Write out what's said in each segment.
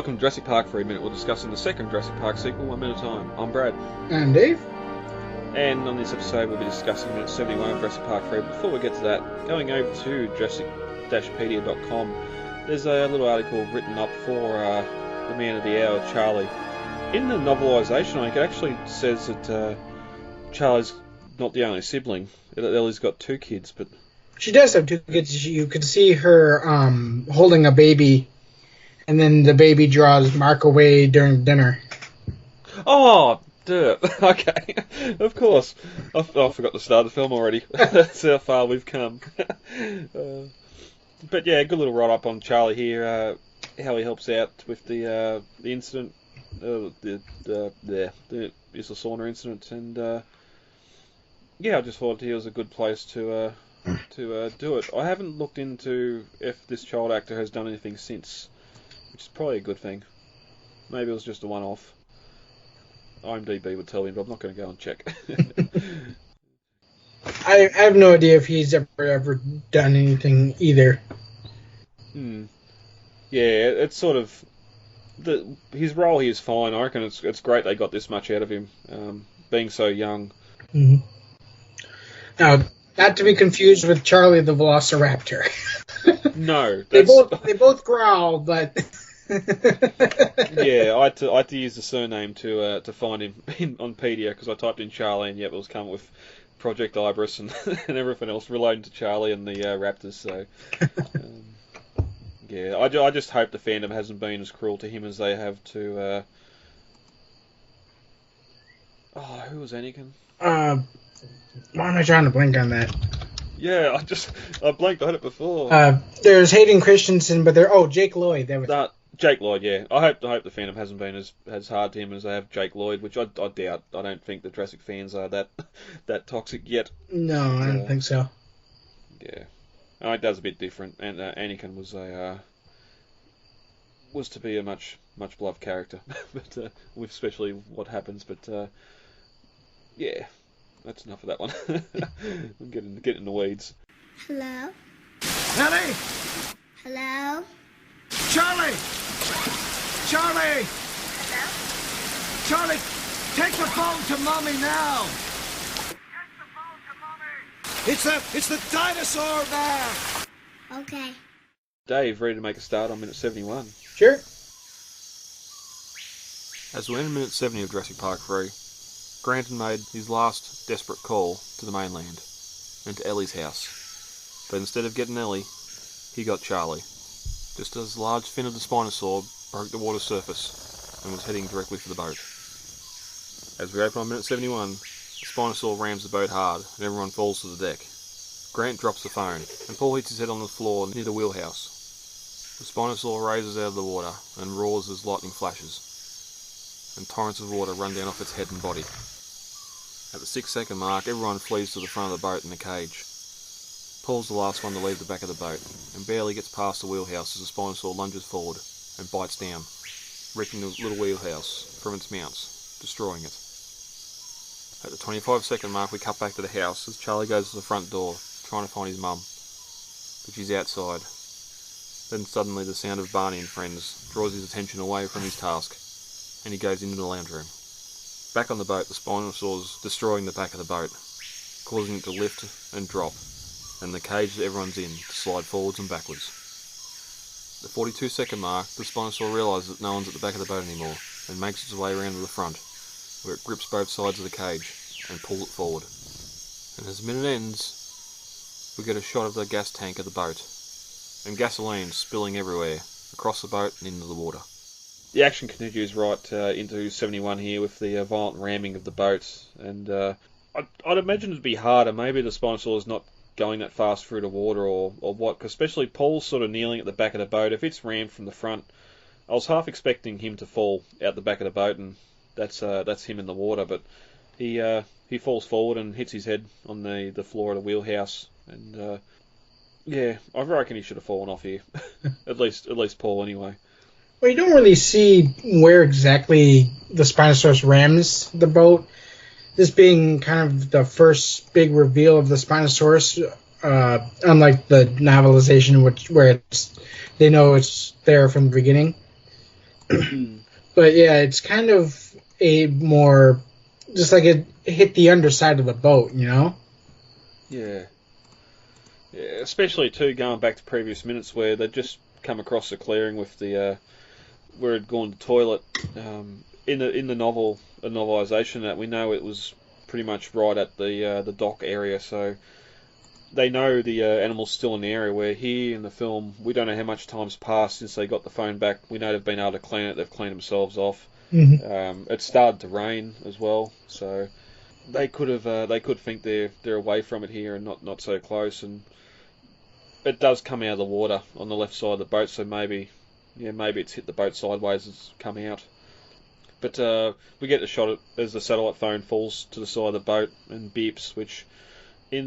welcome to Jurassic Park for a minute. We're discussing the second Jurassic Park sequel, 1 minute at a time. I'm Brad. And Dave. And on this episode we'll be discussing minute 71 of Jurassic Park 3. Before we get to that, going over to Jurassic-Pedia.com, there's a little article written up for the man of the hour, Charlie. In the novelisation, it actually says that Charlie's not the only sibling. Ellie's got 2 kids, but... She does have 2 kids. You could see her holding a baby, and then the baby draws Mark away during dinner. Oh, duh. Okay. Of course. I forgot to start the film already. That's how far we've come. But yeah, good little write-up on Charlie here, how he helps out with the incident, the Isla Sauna incident, and yeah, I just thought he was a good place to do it. I haven't looked into if this child actor has done anything since, which is probably a good thing. Maybe it was just a one-off. IMDb would tell me, but I'm not going to go and check. I have no idea if he's ever done anything either. Yeah, it's sort of... his role here is fine. I reckon it's great they got this much out of him, being so young. Mm-hmm. Now, not to be confused with Charlie the Velociraptor. No. They both growl, but... Yeah, I had to use the surname to find him on Pedia, because I typed in Charlie and yep, it was coming with Project Ibris and, and everything else relating to Charlie and the Raptors, so... yeah, I just hope the fandom hasn't been as cruel to him as they have to... who was Anakin? Why am I trying to blink on that? Yeah, I blanked. I had it before. There's Hayden Christensen, but Jake Lloyd. That was Jake Lloyd. Yeah, I hope the fandom hasn't been as hard to him as they have Jake Lloyd, which I doubt. I don't think the Jurassic fans are that toxic yet. No, I don't think so. Yeah, I think that's a bit different. And Anakin was to be a much beloved character, but with especially what happens. But yeah. That's enough of that one. I'm getting in the weeds. Hello? Ellie! Hello? Charlie! Charlie! Hello? Charlie, take the phone to Mommy now! Take the phone to Mommy! It's the dinosaur man! Okay. Dave, ready to make a start on minute 71? Sure. As we're in minute 70 of Jurassic Park 3, Granton made his last desperate call to the mainland and to Ellie's house. But instead of getting Ellie, he got Charlie, just as the large fin of the spinosaur broke the water surface and was heading directly for the boat. As we open on minute 71, the spinosaur rams the boat hard and everyone falls to the deck. Grant drops the phone and Paul hits his head on the floor near the wheelhouse. The spinosaur raises out of the water and roars as lightning flashes, and torrents of water run down off its head and body. At the 6-second mark, everyone flees to the front of the boat in the cage. Paul's the last one to leave the back of the boat, and barely gets past the wheelhouse as the spinosaur lunges forward and bites down, ripping the little wheelhouse from its mounts, destroying it. At the 25-second mark, we cut back to the house as Charlie goes to the front door, trying to find his mum, but she's outside. Then suddenly the sound of Barney and friends draws his attention away from his task, and he goes into the lounge room. Back on the boat, the spinosaur's destroying the back of the boat, causing it to lift and drop, and the cage that everyone's in to slide forwards and backwards. At the 42-second mark, the spinosaur realises that no one's at the back of the boat anymore, and makes its way around to the front, where it grips both sides of the cage and pulls it forward. And as the minute ends, we get a shot of the gas tank of the boat, and gasoline spilling everywhere, across the boat and into the water. The action continues right into 71 here with the violent ramming of the boat, and I'd imagine it'd be harder. Maybe the spinosaur is not going that fast through the water or what, 'cause especially Paul's sort of kneeling at the back of the boat. If it's rammed from the front, I was half expecting him to fall out the back of the boat, and that's him in the water, but he falls forward and hits his head on the floor of the wheelhouse, and yeah, I reckon he should have fallen off here. at least Paul anyway. Well, you don't really see where exactly the Spinosaurus rams the boat. This being kind of the first big reveal of the Spinosaurus, unlike the novelization, where they know it's there from the beginning. But yeah, it's kind of a more just like it hit the underside of the boat, you know? Yeah. Yeah, especially too going back to previous minutes where they just come across the clearing with the where it'd gone to toilet. In the novel, a novelisation that we know it was pretty much right at the dock area, so they know the animal's still in the area. Where here in the film, we don't know how much time's passed since they got the phone back. We know they've been able to clean it. They've cleaned themselves off. It started to rain as well, so they could think they're away from it here and not so close. And it does come out of the water on the left side of the boat, so maybe it's hit the boat sideways as it's come out. But we get the shot as the satellite phone falls to the side of the boat and beeps, which I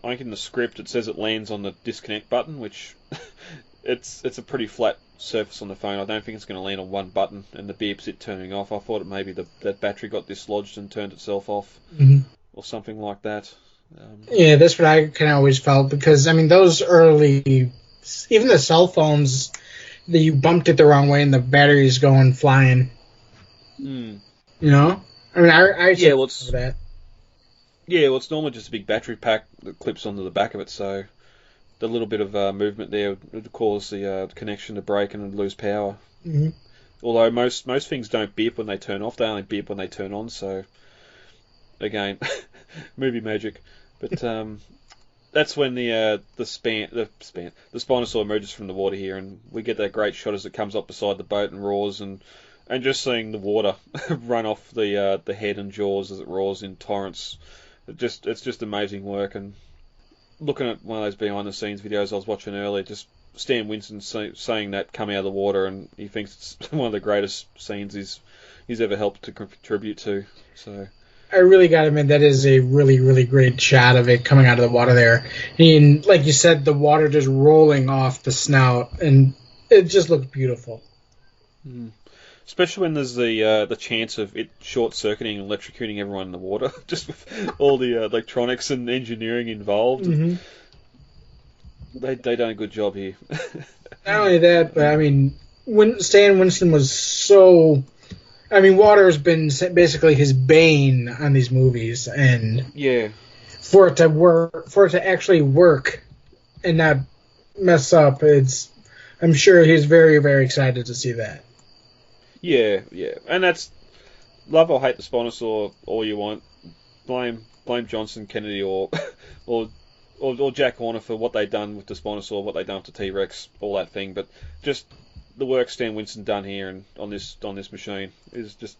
think in the script it says it lands on the disconnect button, which it's a pretty flat surface on the phone. I don't think it's going to land on one button, and the beeps it turning off. I thought it maybe that battery got dislodged and turned itself off, or something like that. Yeah, that's what I kind of always felt, because I mean those early, even the cell phones, that you bumped it the wrong way and the battery's going flying. You know, I mean I yeah, well, it's that. Yeah, well, it's normally just a big battery pack that clips onto the back of it, so the little bit of movement there would cause the connection to break and lose power. Although most things don't beep when they turn off; they only beep when they turn on. So again, movie magic. But that's when the spinosaur emerges from the water here, and we get that great shot as it comes up beside the boat and roars, and just seeing the water run off the head and jaws as it roars in torrents. It's just amazing work. And looking at one of those behind the scenes videos I was watching earlier, just Stan Winston saying that coming out of the water, and he thinks it's one of the greatest scenes he's ever helped to contribute to. So I really got to admit that is a really, really great shot of it coming out of the water there. And like you said, the water just rolling off the snout, and it just looks beautiful. Especially when there's the chance of it short-circuiting and electrocuting everyone in the water, just with all the electronics and engineering involved. They done a good job here. Not only that, but I mean, when Stan Winston was so... I mean, water has been basically his bane on these movies, and for it to actually work and not mess up, I'm sure he's very, very excited to see that. Yeah, and that's love or hate the Spinosaur all you want. Blame Johnson, Kennedy, or Jack Horner for what they done with the Spinosaur, what they done with the T-Rex, all that thing. But just the work Stan Winston done here and on this machine is just,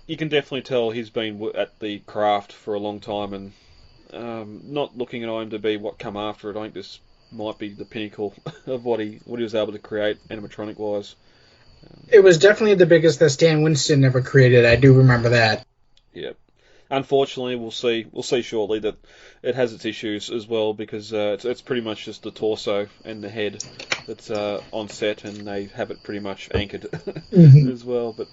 you can definitely tell he's been at the craft for a long time, and not looking at IMDb what come after it. I think this might be the pinnacle of what he was able to create animatronic wise. It was definitely the biggest that Stan Winston ever created. I do remember that. Yeah. Unfortunately, we'll see shortly that it has its issues as well, because it's pretty much just the torso and the head that's on set, and they have it pretty much anchored as well. But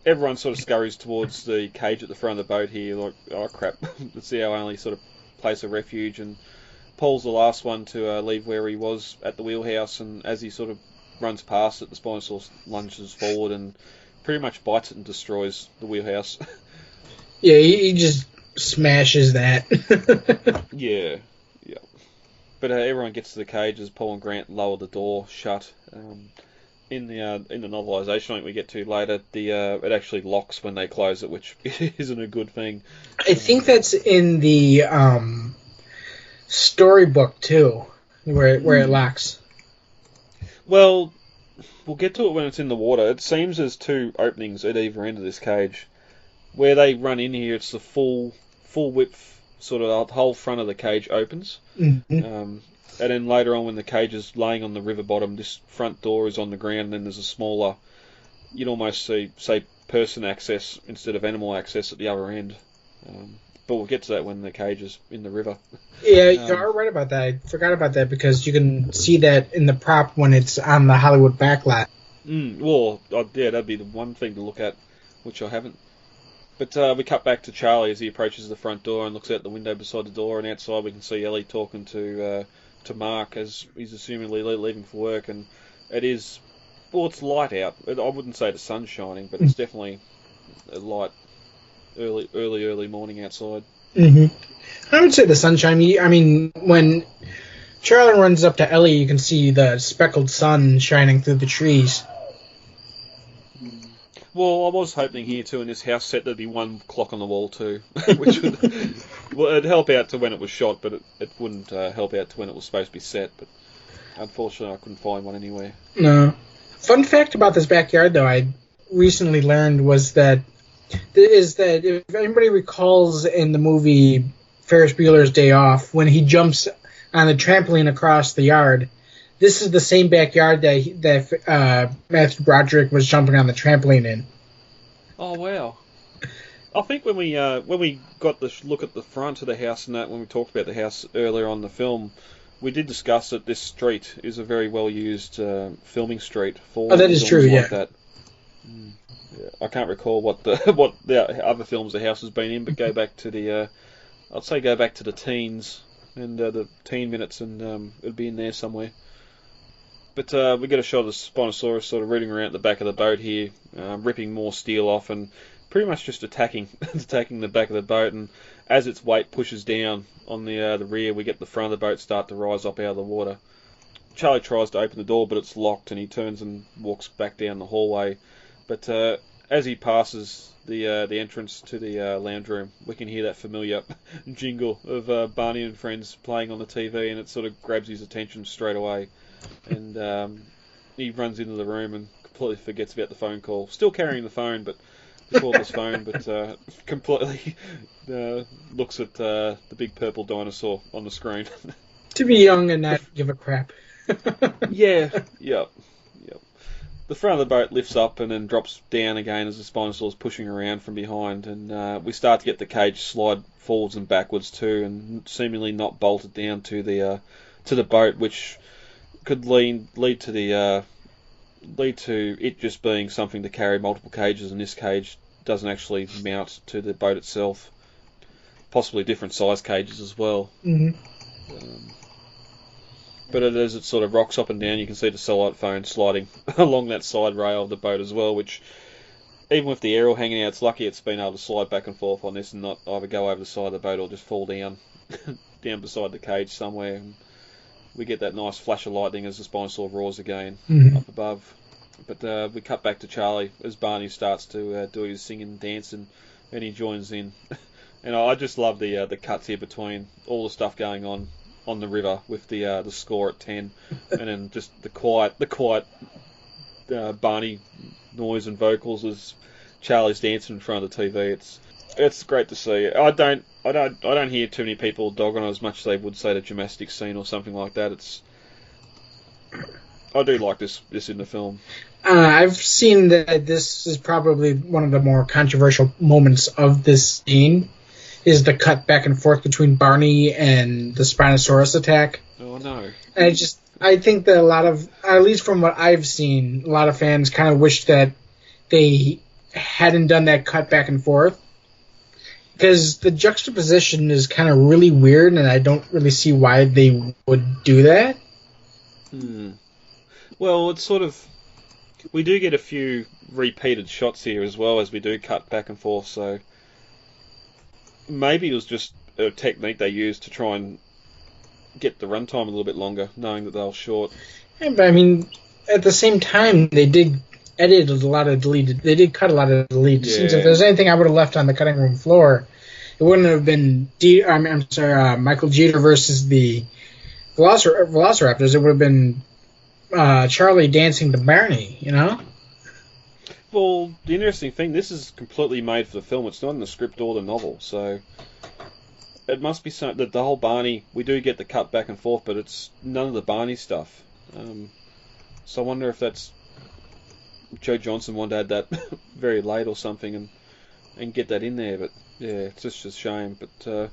everyone sort of scurries towards the cage at the front of the boat here, like, oh crap, it's our only sort of place of refuge. And Paul's the last one to leave where he was at the wheelhouse, and as he sort of runs past it, the Spinosaurus lunges forward and pretty much bites it and destroys the wheelhouse. Yeah, he just smashes that. Yeah. But everyone gets to the cage as Paul and Grant lower the door shut. In the novelisation, I think we get to later, it actually locks when they close it, which isn't a good thing. I think that's in the storybook too, where it locks. Well, we'll get to it when it's in the water. It seems there's two openings at either end of this cage. Where they run in here, it's the full width, sort of the whole front of the cage opens. And then later on, when the cage is laying on the river bottom, this front door is on the ground, and then there's a smaller, you'd almost say person access instead of animal access at the other end. But we'll get to that when the cage is in the river. Yeah, you are right about that. I forgot about that, because you can see that in the prop when it's on the Hollywood backlot. Well, yeah, that'd be the one thing to look at, which I haven't. But we cut back to Charlie as he approaches the front door and looks out the window beside the door, and outside we can see Ellie talking to Mark as he's assumingly leaving for work, and it is Well, it's light out. I wouldn't say the sun's shining, but it's definitely a light, early morning outside. I would say the sunshine. I mean, when Charlie runs up to Ellie, you can see the speckled sun shining through the trees. Well, I was hoping here too in this house set there'd be one clock on the wall too, which would it'd help out to when it was shot, but it wouldn't help out to when it was supposed to be set. But unfortunately, I couldn't find one anywhere. No. Fun fact about this backyard, though, I recently learned was that if anybody recalls in the movie Ferris Bueller's Day Off, when he jumps on the trampoline across the yard, this is the same backyard that Matthew Broderick was jumping on the trampoline in. Oh wow! I think when we got the look at the front of the house and that, when we talked about the house earlier on the film, we did discuss that this street is a very well used filming street for. Oh, that is true. Yeah. Like that. Yeah. I can't recall what the other films the house has been in, but go back to the teens and the teen minutes, and it'd be in there somewhere. But we get a shot of the Spinosaurus sort of rooting around the back of the boat here, ripping more steel off, and pretty much just attacking the back of the boat. And as its weight pushes down on the rear, we get the front of the boat start to rise up out of the water. Charlie tries to open the door, but it's locked, and he turns and walks back down the hallway. But as he passes the entrance to the lounge room, we can hear that familiar jingle of Barney and Friends playing on the TV, and it sort of grabs his attention straight away. And he runs into the room and completely forgets about the phone call. Still carrying the phone, but the cordless phone, but completely looks at the big purple dinosaur on the screen. To be young and not give a crap. Yeah, yep. The front of the boat lifts up and then drops down again as the Spinosaur is pushing around from behind, and we start to get the cage slide forwards and backwards too, and seemingly not bolted down to the boat, which could lead to it just being something to carry multiple cages, and this cage doesn't actually mount to the boat itself. Possibly different size cages as well. But as it sort of rocks up and down, you can see the satellite phone sliding along that side rail of the boat as well, which, even with the aerial hanging out, it's lucky it's been able to slide back and forth on this and not either go over the side of the boat or just fall down beside the cage somewhere. And we get that nice flash of lightning as the Spinosaur roars again up above. But we cut back to Charlie as Barney starts to do his singing and dancing, and he joins in. And I just love the cuts here between all the stuff going on the river with the score at 10, and then just the quiet Barney noise and vocals as Charlie's dancing in front of the TV. It's great to see. I don't hear too many people dog on it as much as they would say the gymnastics scene or something like that. I do like this in the film. I've seen that this is probably one of the more controversial moments of this scene, is the cut back and forth between Barney and the Spinosaurus attack. Oh no! And I think that a lot of, at least from what I've seen, a lot of fans kind of wish that they hadn't done that cut back and forth, because the juxtaposition is kind of really weird, and I don't really see why they would do that. Well, it's sort of, we do get a few repeated shots here as well as we do cut back and forth, so maybe it was just a technique they used to try and get the runtime a little bit longer, knowing that they were short. Yeah, but I mean, at the same time, they did edit a lot of deleted. They did cut a lot of deleted scenes. If there's anything I would have left on the cutting room floor, it wouldn't have been Michael Jeter versus the Velociraptors. It would have been Charlie dancing to Barney, you know? Well, the interesting thing, this is completely made for the film. It's not in the script or the novel, so it must be something that the whole Barney, we do get the cut back and forth, but it's none of the Barney stuff. So I wonder if that's Joe Johnson wanted to add that very late or something and get that in there, but yeah, it's just a shame. But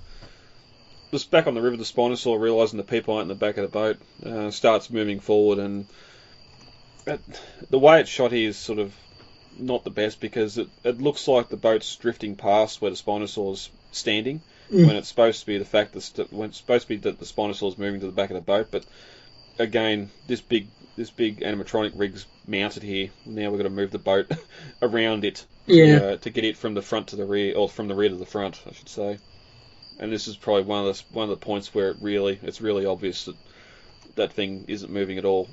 just back on the river, the Spinosaur, realising the people aren't in the back of the boat, starts moving forward, and the way it's shot here is sort of not the best, because it looks like the boat's drifting past where the Spinosaur's standing, when it's supposed to be that the Spinosaur's moving to the back of the boat. But again, this big animatronic rig's mounted here. Now we've got to move the boat around it to get it from the front to the rear, or from the rear to the front, I should say. And this is probably one of the points where it's really obvious that thing isn't moving at all.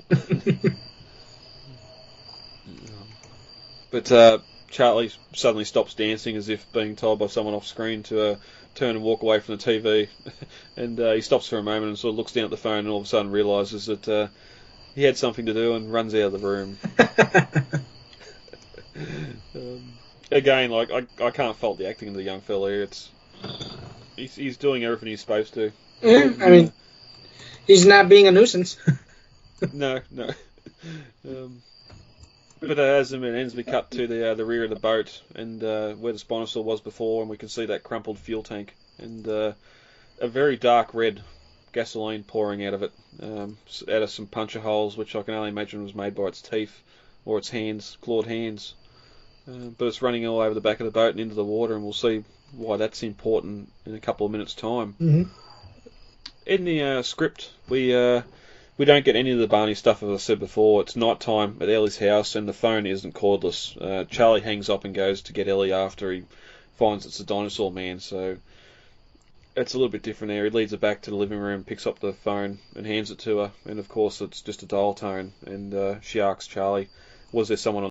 But Charlie suddenly stops dancing as if being told by someone off screen to turn and walk away from the TV. And he stops for a moment and sort of looks down at the phone and all of a sudden realises that he had something to do and runs out of the room. Again, like I can't fault the acting of the young fella here. He's doing everything he's supposed to. Yeah, I mean, he's not being a nuisance. No. But as it ends, we cut to the rear of the boat and where the spinosaur was before, and we can see that crumpled fuel tank and a very dark red gasoline pouring out of it, out of some puncture holes, which I can only imagine was made by its teeth or its hands, clawed hands. But it's running all over the back of the boat and into the water, and we'll see why that's important in a couple of minutes' time. Mm-hmm. In the script, we don't get any of the Barney stuff, as I said before. It's night time at Ellie's house, and the phone isn't cordless. Charlie hangs up and goes to get Ellie after he finds it's the dinosaur man, so it's a little bit different there. He leads her back to the living room, picks up the phone, and hands it to her, and of course it's just a dial tone, and she asks Charlie, was there someone on